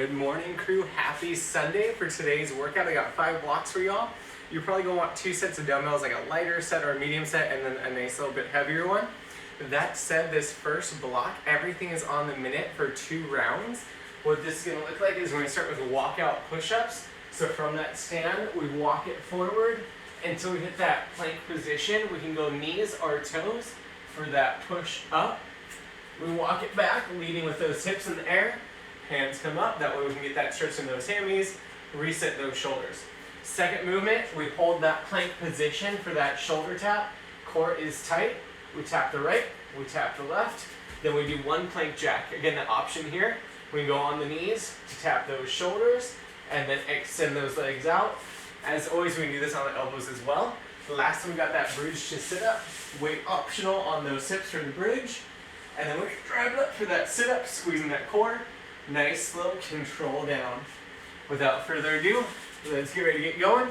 Good morning, crew. Happy Sunday. For today's workout, I got 5 blocks for y'all. You're probably gonna want 2 sets of dumbbells, like a lighter set or a medium set, and then a nice little bit heavier one. That said, this first block, everything is on the minute for 2 rounds. What this is gonna look like is we're gonna start with walkout push-ups. So from that stand, we walk it forward until we hit that plank position. We can go knees or toes for that push up. We walk it back, leading with those hips in the air. Hands come up, that way we can get that stretch in those hammies, reset those shoulders. Second movement, we hold that plank position for that shoulder tap. Core is tight. We tap the right, we tap the left. Then we do 1 plank jack. Again, the option here, we can go on the knees to tap those shoulders and then extend those legs out. As always, we can do this on the elbows as well. The last time we got that bridge to sit up, weight optional on those hips for the bridge. And then we can drive it up for that sit up, squeezing that core. Nice, slow, control down. Without further ado, let's get ready to get going.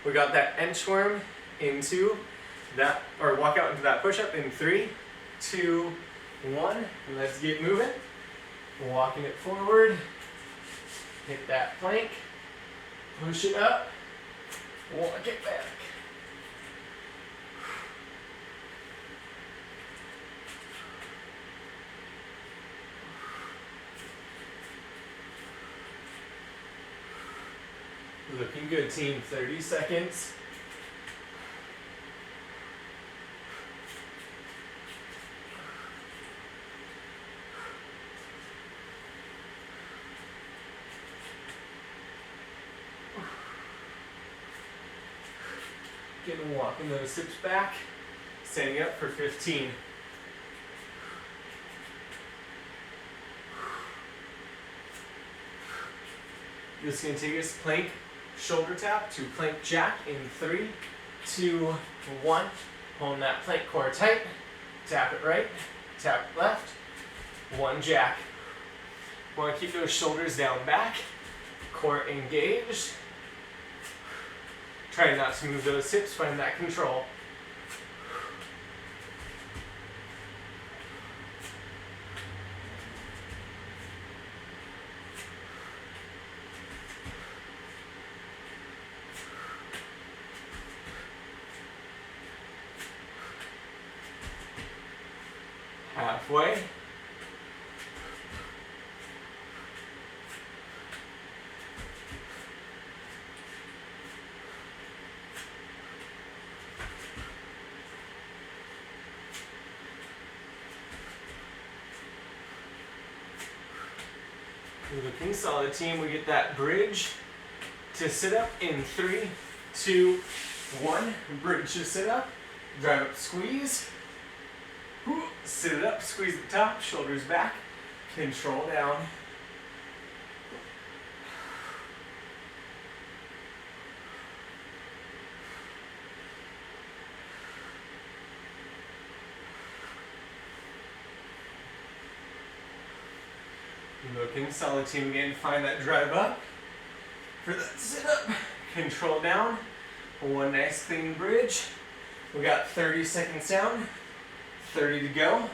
We got that inchworm into that, or walk out into that push-up in 3, 2, 1. Let's get moving. Walking it forward. Hit that plank. Push it up. Walk it back. Looking good, team. 30 seconds. Getting walking those hips back. Standing up for 15. This is going to take us plank shoulder tap to plank jack in 3, 2, 1. Hold that plank core tight. Tap it right, tap it left. 1 jack. Want to keep those shoulders down back. Core engaged. Try not to move those hips, find that control. Halfway. Looking solid, team. We get that bridge to sit up in 3, 2, 1. Bridge to sit up. Drive up, squeeze. Sit it up, squeeze the top, shoulders back, control down. Looking solid, team. Again, find that drive up for that sit up, control down. 1 nice clean bridge. We got 30 seconds down. 30 to go.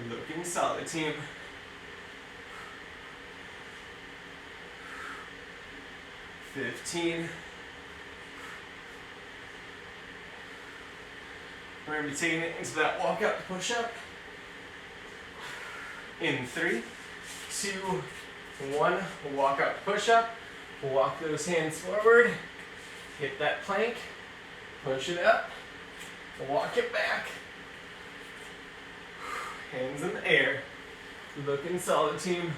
Looking solid, team. $15. We're going to be taking it into that walkout push-up in 3, 2, 1. Walkout push-up. Walk those hands forward. Hit that plank, push it up, walk it back. Hands in the air. Looking solid, team.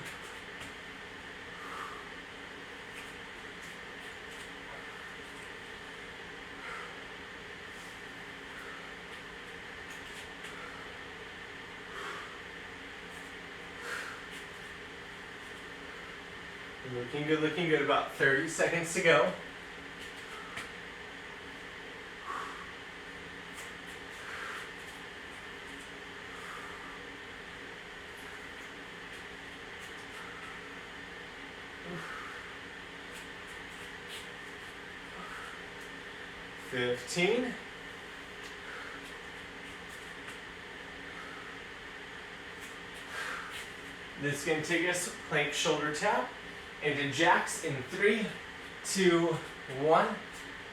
Looking good, looking good. About 30 seconds to go. This is going to take us plank shoulder tap into jacks in 3, 2, 1.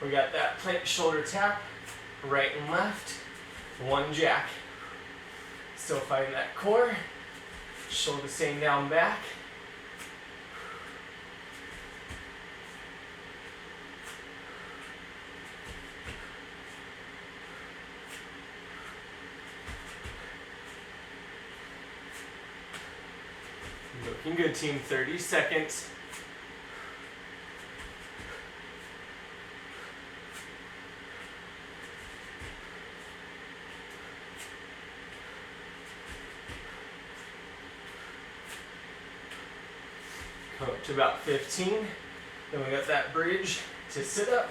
We got that plank shoulder tap, right and left, 1 jack. Still fighting that core, shoulder staying down back. Looking good, team. 30 seconds. Come up to about 15. Then we got that bridge to sit up.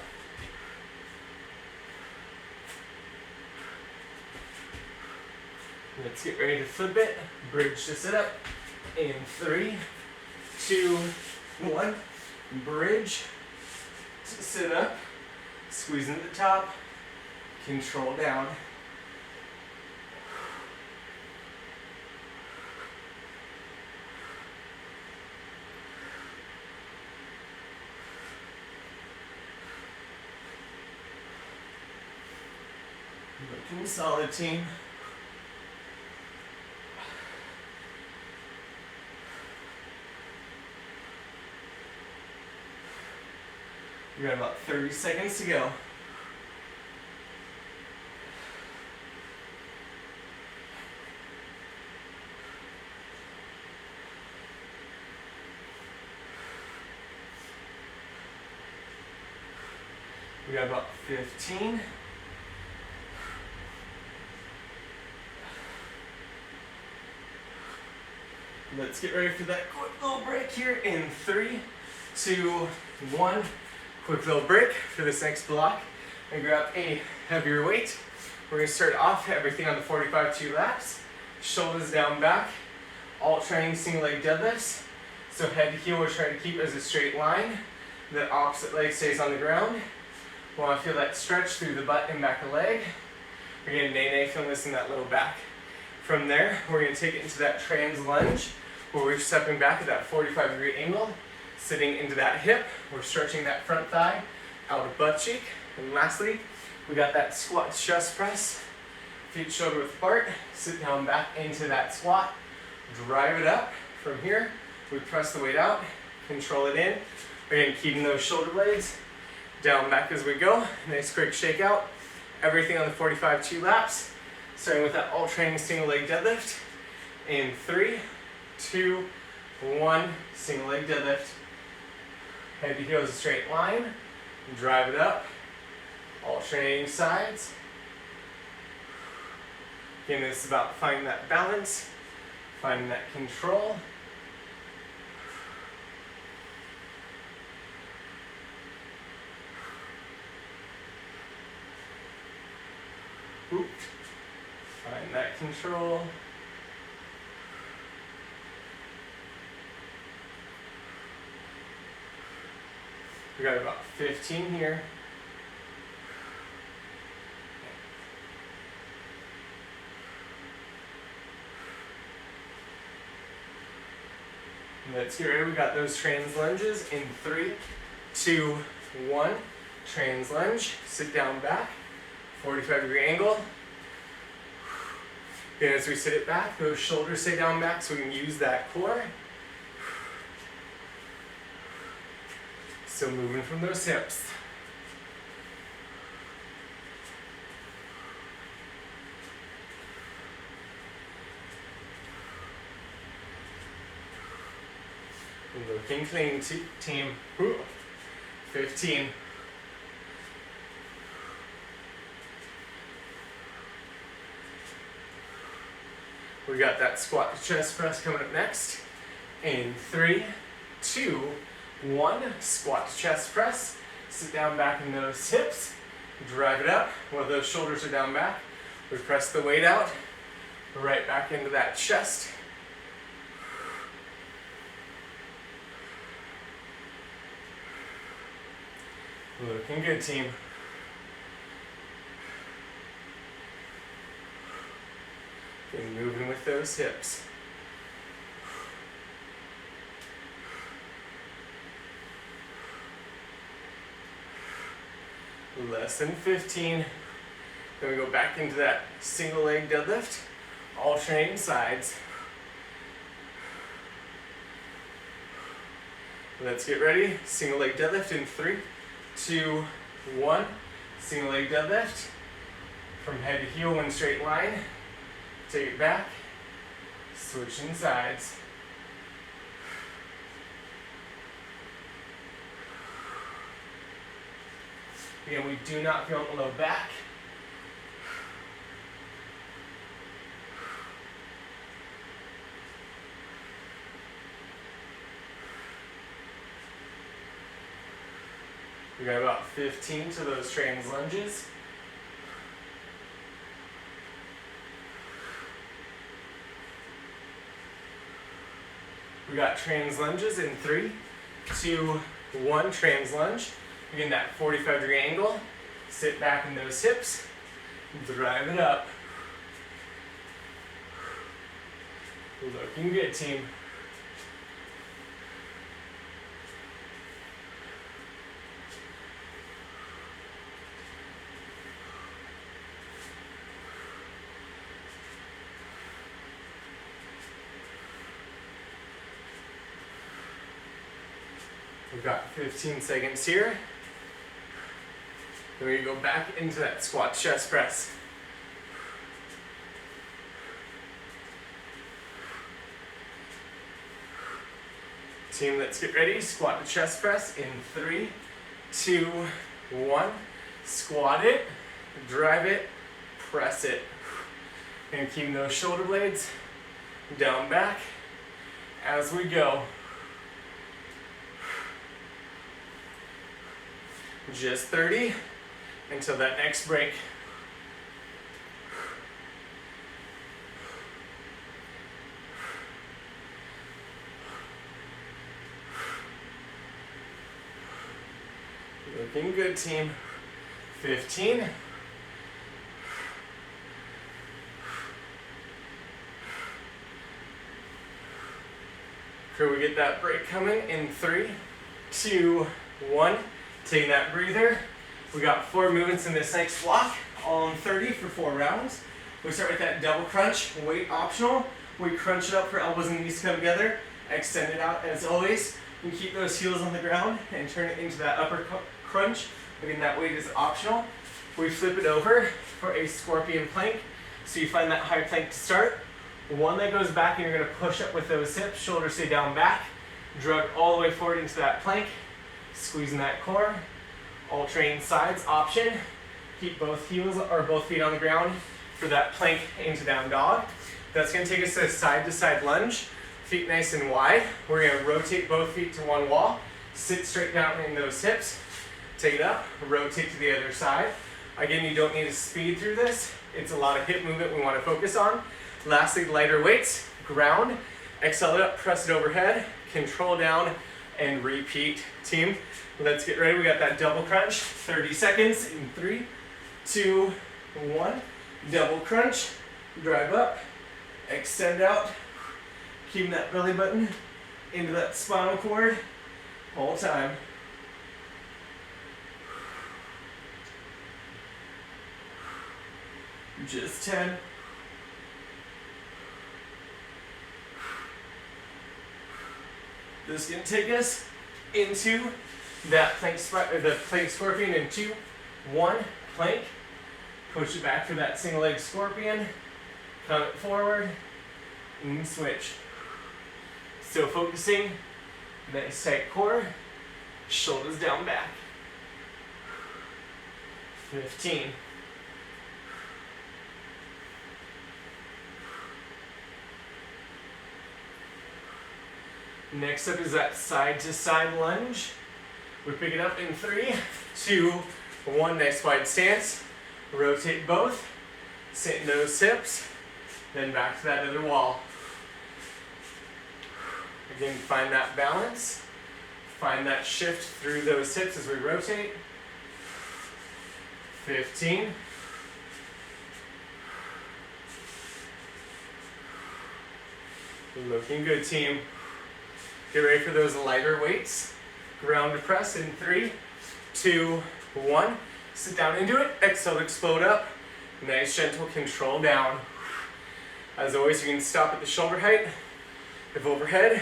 Let's get ready to flip it. Bridge to sit up. In 3, 2, 1. Bridge to sit up. Squeeze into the top. Control down. Looking solid, team. We got about 30 seconds to go. We got about 15. Let's get ready for that quick little break here in 3, 2, 1. Quick little break for this next block. And grab a heavier weight. We're going to start off everything on the 45 2 laps. Shoulders down back. Alternating single leg deadlifts. So head to heel we're trying to keep as a straight line. The opposite leg stays on the ground. We want to feel that stretch through the butt and back of the leg. We're going to nay-nay feeling this in that low back. From there, we're going to take it into that trans lunge, where we're stepping back at that 45-degree angle, sitting into that hip. We're stretching that front thigh out of butt cheek. And lastly, we got that squat chest press. Feet shoulder width apart. Sit down back into that squat. Drive it up. From here, we press the weight out, control it in. Again, keeping those shoulder blades down back as we go. Nice quick shakeout. Everything on the 45 2 laps. Starting with that alternating single leg deadlift. In 3, 2, 1. Single leg deadlift. Head to heel is a straight line. Drive it up. Alternating sides. Again, this is about finding that balance, finding that control. Oop. Find that control. We got about 15 here. Let's get ready. We got those trans lunges in 3, 2, 1. Trans lunge. Sit down back. 45-degree angle. Then as we sit it back, those shoulders stay down back so we can use that core. Still moving from those hips. Looking clean, team. 15. We got that squat to chest press coming up next. In 3, 2, 1. Squat to chest press. Sit down back in those hips. Drive it up. While those shoulders are down back, we press the weight out. Right back into that chest. Looking good, team. And moving with those hips. Less than 15. Then we go back into that single leg deadlift, alternating sides. Let's get ready. Single leg deadlift in 3, 2, 1. Single leg deadlift. From head to heel, one straight line. Take it back. Switching sides. Again, we do not feel low back. We got about 15 to those trans lunges. We got trans lunges in 3, 2, 1, trans lunge. Again, that 45-degree angle. Sit back in those hips. Drive it up. Looking good, team. We've got 15 seconds here. Then we go back into that squat chest press. Team, let's get ready. Squat to chest press in 3, 2, 1. Squat it, drive it, press it. And keep those shoulder blades down back as we go. Just 30 until that next break. Looking good, team. 15. Crew, we get that break coming in 3, 2, 1. Taking that breather. We got 4 movements in this next block, all in 30 for 4 rounds. We start with that double crunch, weight optional. We crunch it up for elbows and knees to come together. Extend it out as always. We keep those heels on the ground and turn it into that upper crunch. Again, that weight is optional. We flip it over for a scorpion plank. So you find that high plank to start. One leg goes back and you're gonna push up with those hips, shoulders stay down back. Drug all the way forward into that plank. Squeezing that core. Alternating sides option. Keep both heels or both feet on the ground for that plank into down dog. That's going to take us to a side lunge. Feet nice and wide. We're going to rotate both feet to one wall. Sit straight down in those hips. Take it up. Rotate to the other side. Again, you don't need to speed through this. It's a lot of hip movement we want to focus on. Lastly, lighter weights. Ground. Exhale it up. Press it overhead. Control down. And repeat. Team, let's get ready. We got that double crunch, 30 seconds in 3, 2, 1. Double crunch, drive up, extend out, keeping that belly button into that spinal cord, whole time. Just 10. This is going to take us into that plank, the plank scorpion in 2, 1, plank. Push it back for that single leg scorpion. Come it forward and switch. Still focusing. Nice tight core. Shoulders down back. 15. Next up is that side to side lunge. We pick it up in 3, 2, 1. Nice wide stance. Rotate both. Sit in those hips. Then back to that other wall. Again, find that balance. Find that shift through those hips as we rotate. 15. Looking good, team. Get ready for those lighter weights. Ground to press in 3, 2, 1. Sit down into it, exhale to explode up. Nice gentle control down. As always, you can stop at the shoulder height if overhead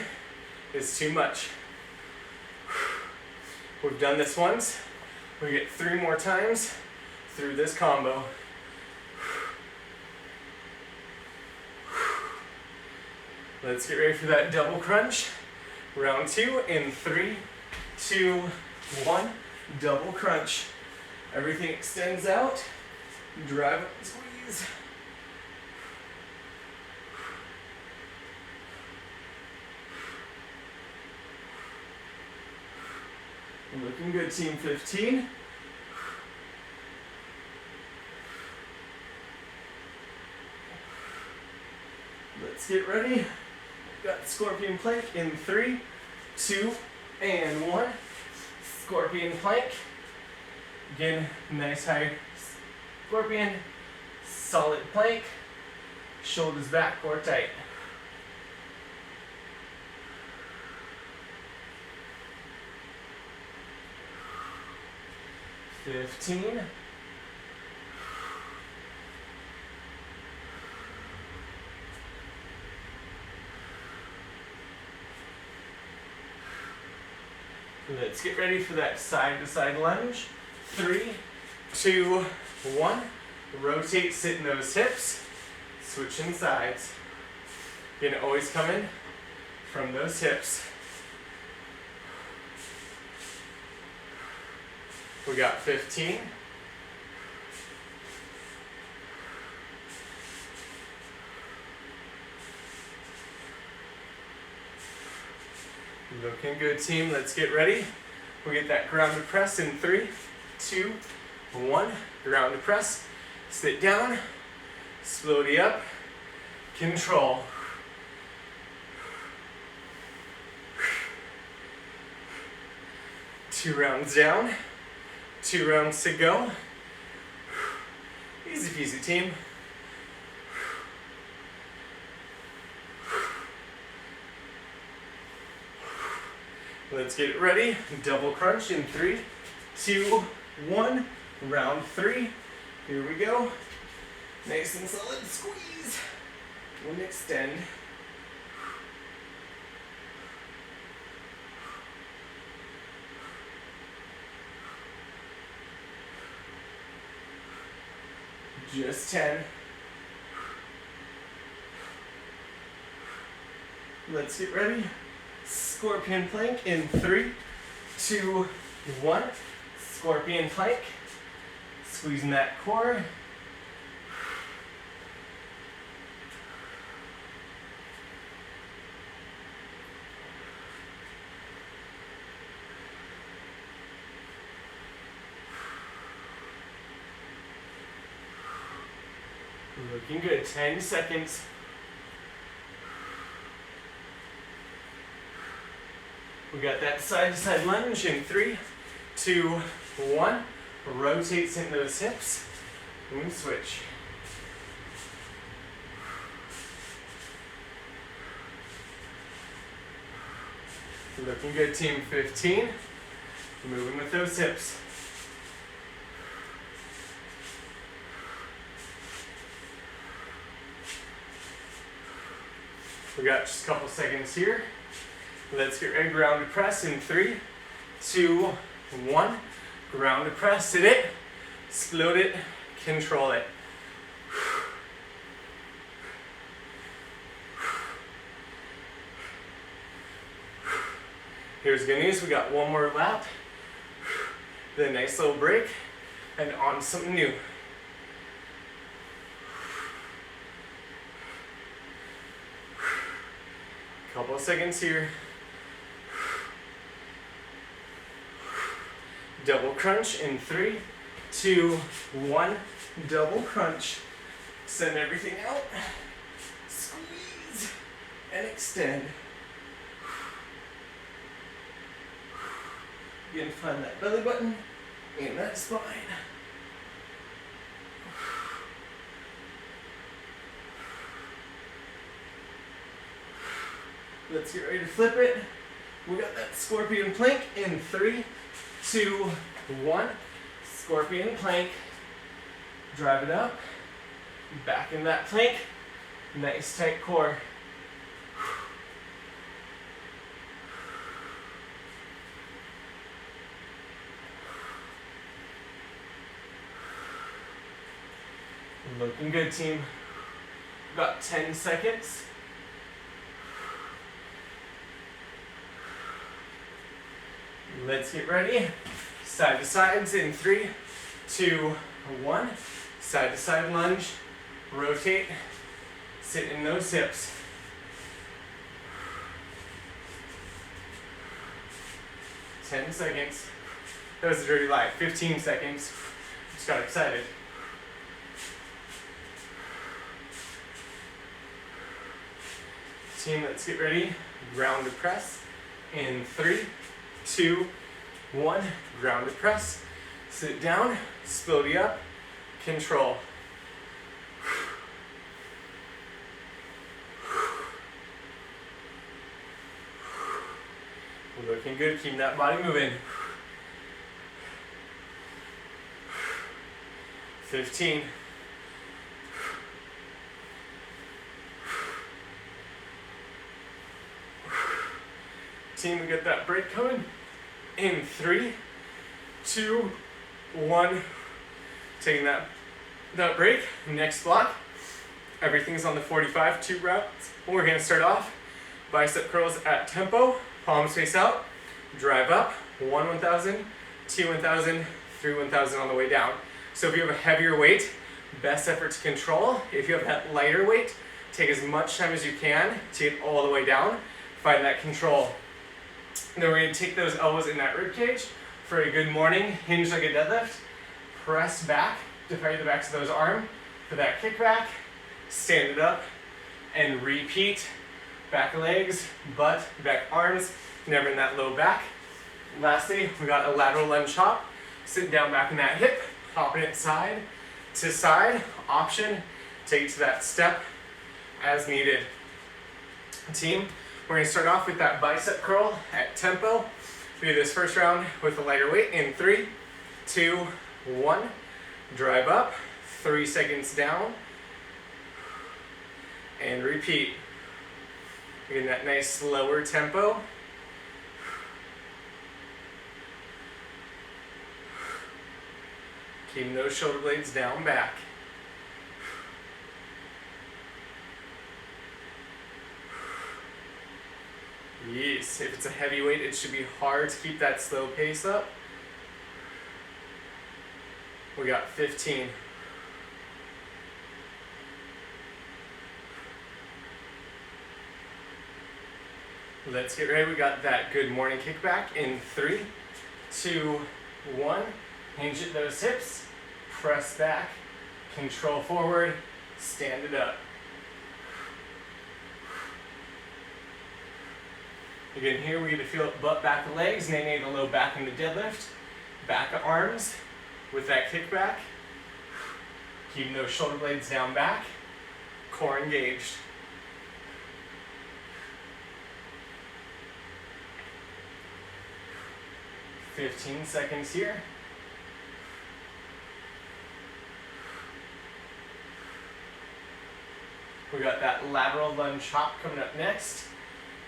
is too much. We've done this once. We get 3 more times through this combo. Let's get ready for that double crunch. Round 2 in 3, 2, 1. Double crunch. Everything extends out. Drive up and squeeze. Looking good, team 15. Let's get ready. Got scorpion plank in 3, 2, and 1. Scorpion plank. Again, nice high scorpion. Solid plank. Shoulders back or tight. 15. Let's get ready for that side-to-side lunge. 3, 2, 1. Rotate, sit in those hips. Switching sides. You're gonna always come in from those hips. We got 15. Looking good, team. Let's get ready. We get that grounded press in 3, 2, 1. Grounded press. Sit down. Slowly up. Control. Two rounds down. 2 rounds to go. Easy peasy, team. Let's get it ready. Double crunch in 3, 2, 1. Round 3. Here we go. Nice and solid. Squeeze. And extend. Just 10. Let's get ready. Scorpion plank in 3, 2, 1. Scorpion plank. Squeezing that core. Looking good. 10 seconds. We got that side-to-side lunge in 3, 2, 1. Rotates in those hips. And switch. Looking good, team 15. Moving with those hips. We got just a couple seconds here. Let's get ready. Grounded press in 3, 2, 1. Grounded press. Sit it. Explode it. Control it. Here's good news. We got one more lap. Then a nice little break. And on to something new. Couple of seconds here. Double crunch in 3, 2, 1. Double crunch. Send everything out. Squeeze and extend. You can find that belly button and that spine. Let's get ready to flip it. We got that scorpion plank in 3, 2, 1. Scorpion plank. Drive it up. Back in that plank. Nice tight core. Looking good, team. Got 10 seconds. Let's get ready. Side to sides in 3, 2, 1. Side to side lunge. Rotate. Sit in those hips. Ten seconds. That was a dirty lie. 15 seconds. Just got excited. Team, let's get ready. Grounded press in 3, 2, 1. Grounded press. Sit down, slowly up, control. Looking good, keep that body moving. 15. Team, we get that break coming. In 3, 2, 1. Taking that break. Next block. Everything's on the 45, 2 routes. We're gonna start off bicep curls at tempo. Palms face out. Drive up. 1 1000, 2 1000, 3 1000 on the way down. So if you have a heavier weight, best effort to control. If you have that lighter weight, take as much time as you can to get all the way down. Find that control. Then we're going to take those elbows in that rib cage for a good morning hinge like a deadlift. Press back to fire the backs of those arms for that kickback. Stand it up and repeat. Back legs, butt, back arms, never in that low back. Lastly, we got a lateral lunge hop. Sit down back in that hip, hopping it side to side. Option, take it to that step as needed. Team, we're going to start off with that bicep curl at tempo. We do this first round with a lighter weight in 3, 2, 1. Drive up, 3 seconds down, and repeat. Getting that nice slower tempo. Keeping those shoulder blades down back. Yes, if it's a heavy weight, it should be hard to keep that slow pace up. We got 15. Let's get ready. We got that good morning kickback in 3, 2, 1. Hinge at those hips. Press back. Control forward. Stand it up. Again, here we get to feel butt, back of legs, nay, the low back in the deadlift. Back of arms with that kickback. Keeping those shoulder blades down back. Core engaged. "15 seconds here. We got that lateral lunge hop coming up next.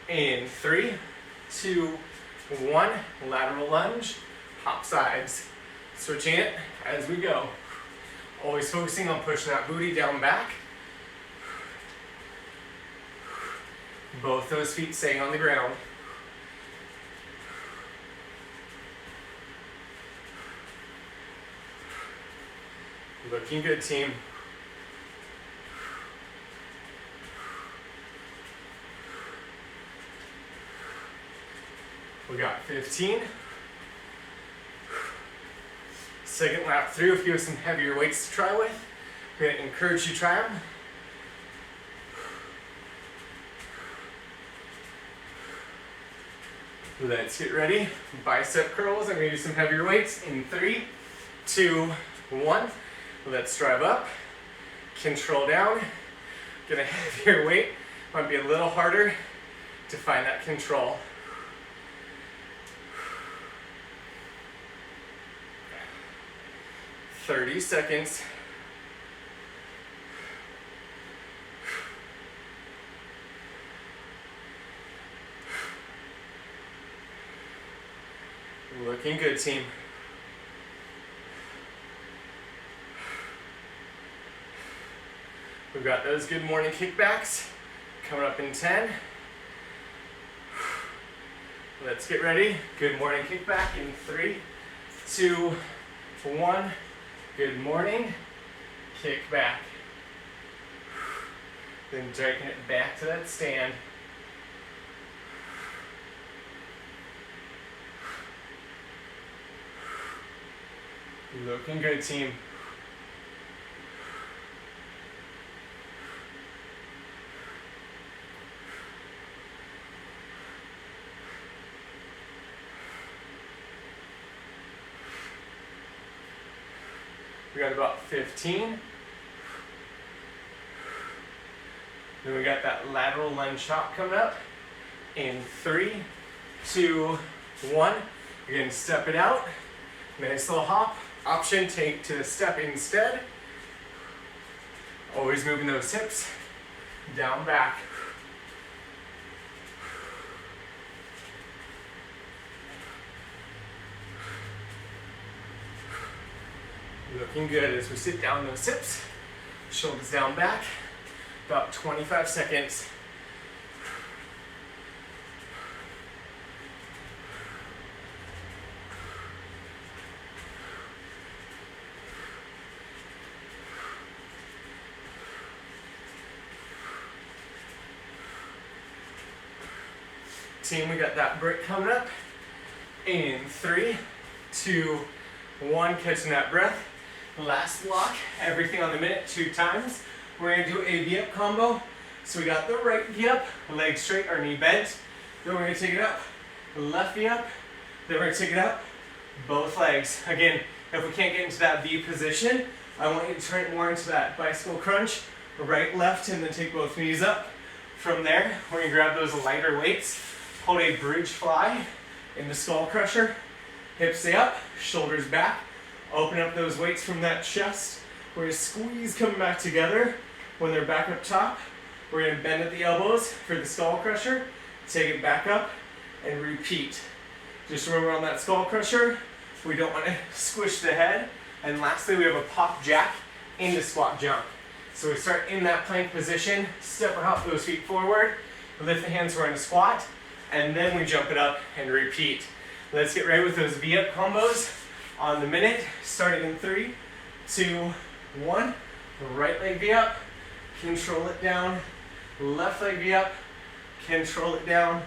In 3, 2, 1, lateral lunge, hop sides. Switching it as we go. Always focusing on pushing that booty down back. Both those feet staying on the ground. Looking good, team. We got 15. Second lap through. If you have some heavier weights to try with, we're going to encourage you to try them. Let's get ready. Bicep curls. I'm going to do some heavier weights in 3, 2, 1. Let's drive up. Control down. Get a heavier weight. Might be a little harder to find that control. 30 seconds. Looking good, team. We've got those good morning kickbacks coming up in 10. Let's get ready. Good morning kickback in 3, 2, 1. Good morning, kickback. Then taking it back to that stand. Looking good, team. We got about 15. Then we got that lateral lunge chop coming up in 3, 2, 1. Again, step it out. Nice little hop. Option, take to the step instead. Always moving those hips down, back. Looking good as we sit down those hips, shoulders down, back. About 25 seconds. Team, we got that break coming up in 3, 2, 1. Catching that breath. Last block, everything on the minute, 2 times. We're gonna do a V-up combo. So we got the right V-up, leg straight, our knee bent. Then we're gonna take it up, left V-up. Then we're gonna take it up, both legs. Again, if we can't get into that V position, I want you to turn it more into that bicycle crunch, right, left, and then take both knees up. From there, we're gonna grab those lighter weights. Hold a bridge fly in the skull crusher. Hips stay up, shoulders back. Open up those weights from that chest. We're gonna squeeze coming back together. When they're back up top, we're gonna bend at the elbows for the skull crusher. Take it back up and repeat. Just remember on that skull crusher, we don't wanna squish the head. And lastly, we have a pop jack into squat jump. So we start in that plank position, step or hop those feet forward, lift the hands, we're in a squat, and then we jump it up and repeat. Let's get ready with those V-up combos on the minute, starting in 3, 2, 1. Right leg V-up, control it down. Left leg V-up, control it down.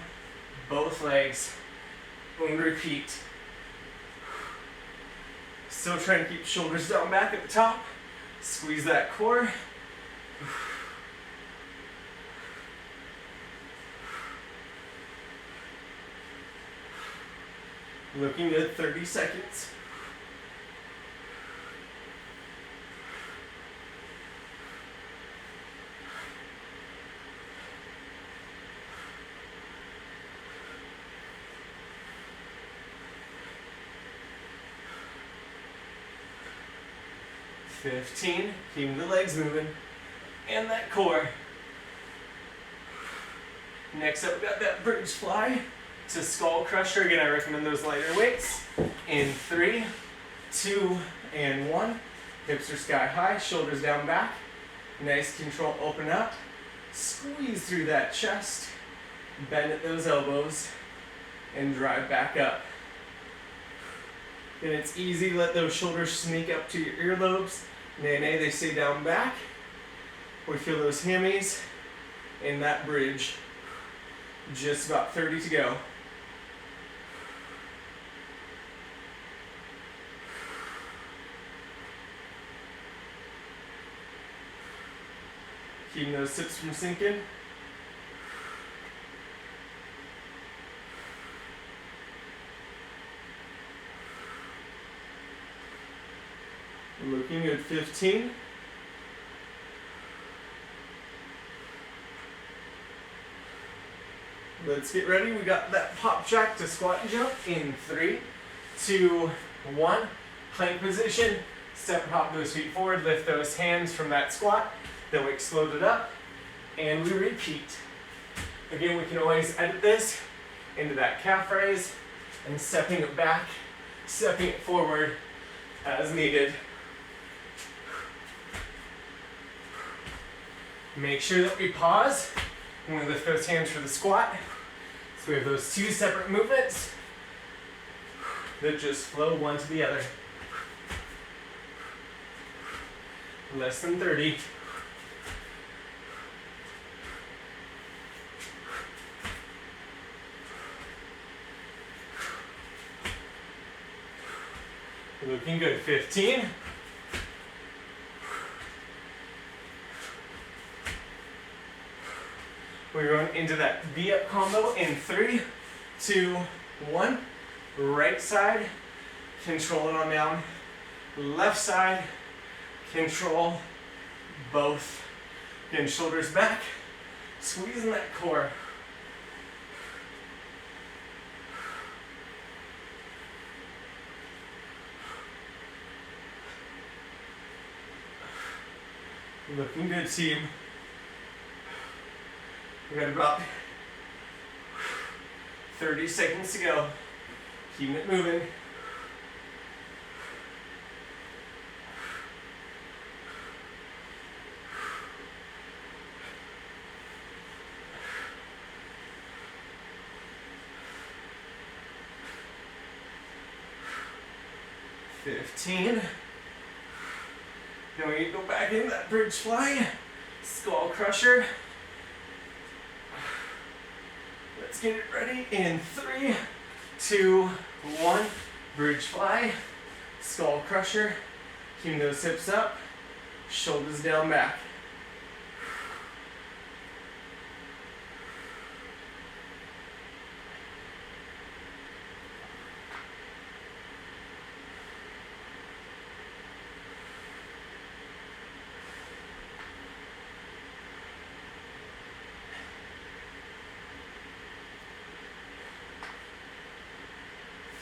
Both legs, and repeat. Still trying to keep shoulders down, back at the top. Squeeze that core. Looking good, 30 seconds. $15, keeping the legs moving, and that core. Next up, we got that bridge fly to skull crusher. Again, I recommend those lighter weights. In 3, 2, and 1. Hips are sky high, shoulders down, back. Nice control, open up. Squeeze through that chest. Bend at those elbows, and drive back up. And it's easy, let those shoulders sneak up to your earlobes. Nay, nay, they stay down, back. We feel those hammies in that bridge. Just about 30 to go. Keeping those hips from sinking. Looking good, 15. Let's get ready. We got that pop jack to squat jump in 3, 2, 1. Plank position. Step hop those feet forward, lift those hands from that squat, then we explode it up, and we repeat. Again, we can always edit this into that calf raise, and stepping it back, stepping it forward as needed. Make sure that we pause when we lift those hands for the squat. So we have those two separate movements that just flow one to the other. Less than 30. Looking good. 15. We're going into that V-up combo in 3, 2, 1. Right side, control it on down. Left side, control both. Again, shoulders back, squeezing that core. Looking good, team. We got about 30 seconds to go. Keep it moving. Then we go back in that bridge fly, skull crusher. Let's get it ready in 3, 2, 1. Bridge fly, skull crusher. Keep those hips up, shoulders down back.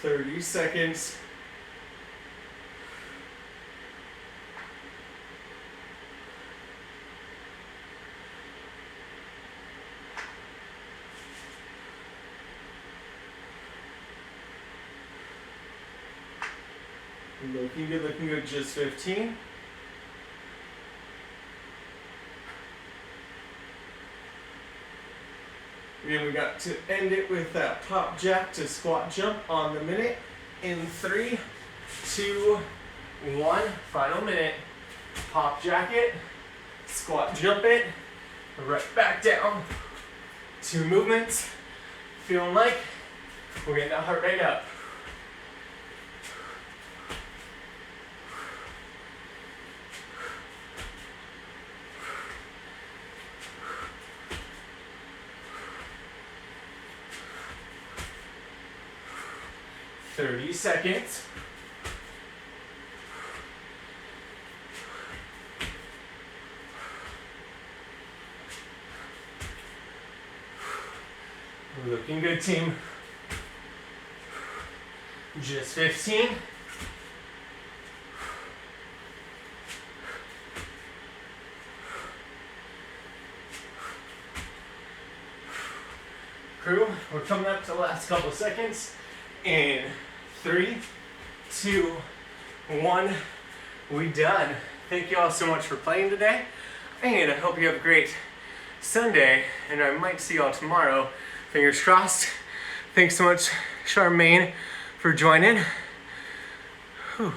Thirty seconds. Looking good, just 15. Again, we got to end it with that pop jack to squat jump on the minute in 3, 2, 1. Final minute. Pop jack it, squat jump it, right back down. 2 movements. Feeling like we're getting that heart rate up. Thirty seconds. Looking good, team. Just 15. Crew, we're coming up to the last couple of seconds. In 3, 2, 1, we done. Thank you all so much for playing today, and I hope you have a great Sunday, and I might see you all tomorrow. Fingers crossed. Thanks so much, Charmaine, for joining. Whew.